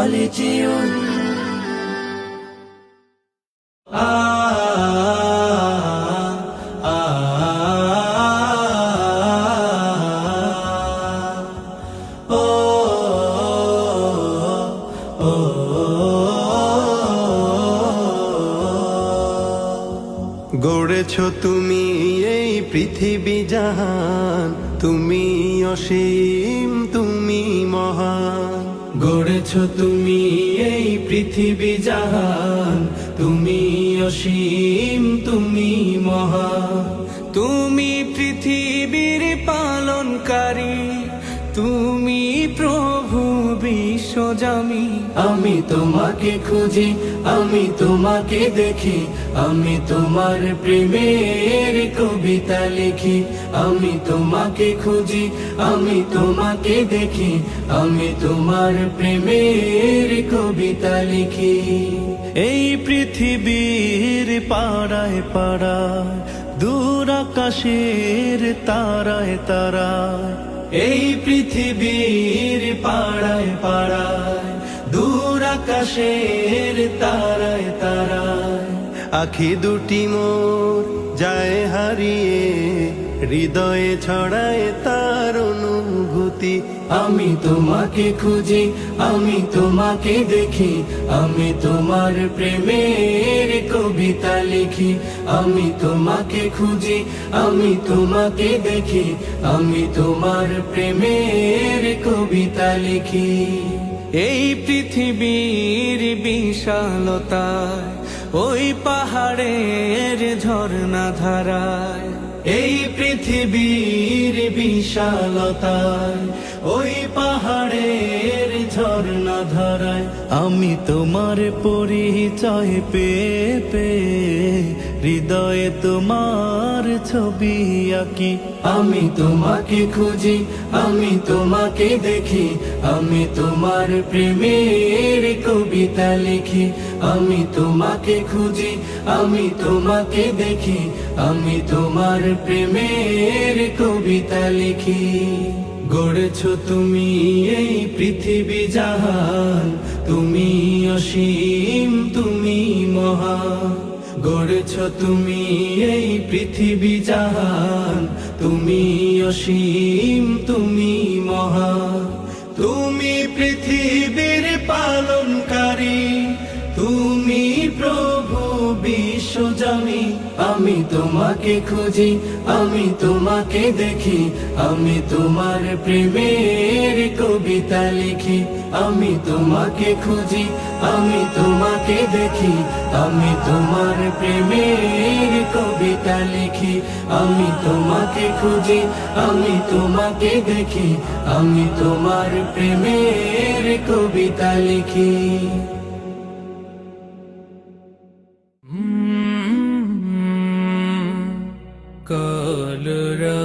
ফলচিউন। গড়েছ তুমি এই পৃথিবী জাহান, তুমি অসীম তুমি মহান। গড়েছ তুমি এই পৃথিবী জাহান, তুমি অসীম তুমি মহান। তুমি পৃথিবীর পালনকারী, তুমি প্রভু বিশ্বজামি। আমি তোমাকে খুঁজি, আমি তোমাকে দেখি, আমি তোমার প্রেমের কবিতা লিখি। আমি তোমাকে খুঁজি, আমি তোমাকে দেখি, আমি তোমার প্রেমের কবিতা লিখি। এই পৃথিবীর পাড়ায় পাড়ায়, দূর আকাশের তারায় তারায়। এই পৃথিবীর পাড়ায় পাড়ায়, দূর আকাশের তারায় তারায়। আখি দুটি মোর যায় হারিয়ে, হৃদয়ে ছড়ায় তার অনুভূতি। আমি তোমাকে খুঁজি, আমি তোমাকে দেখি, আমি তোমার প্রেমের কবিতা লিখি। আমি তোমাকে খুঁজি, আমি তোমাকে দেখি, আমি তোমার প্রেমের কবিতা লিখি। এই পৃথিবীর বিশালতায়, ওই পাহাড়ের ঝর্ণা ধারায়। এই পৃথিবীর বিশালতায়, ওই পাহাড়ের ঝর্ণা ধারায়। আমি তোমার পরিচয় পেয়ে পেয়ে, হৃদয়ে তোমার ছবি আঁকি। আমি তোমাকে খুঁজি, আমি তোমাকে দেখি, আমি তোমার প্রেমের কবিতা লিখি। আমি তোমাকে খুঁজি, আমি তোমাকে দেখি, আমি তোমার প্রেমের কবিতা লিখি। গড়েছ তুমি এই পৃথিবী জাহান, তুমি অসীম তুমি মহান। গড়েছ তুমি এই পৃথিবী জাহান, তুমি অসীম তুমি মহান। তুমি পৃথিবীর পালনকারী, তুমি প্রভু বিশ্বজামি। আমি তোমাকে খুঁজি, আমি তোমাকে দেখি, আমি তোমার প্রেমের কবিতা লিখি। আমি তোমাকে খুঁজি, আমি তোমাকে দেখি, আমি তোমার প্রেমের কবিতা লিখি। আমি তোমাকে খুঁজি, আমি তোমাকে দেখি, আমি তোমার প্রেমের কবিতা লিখি। কলরা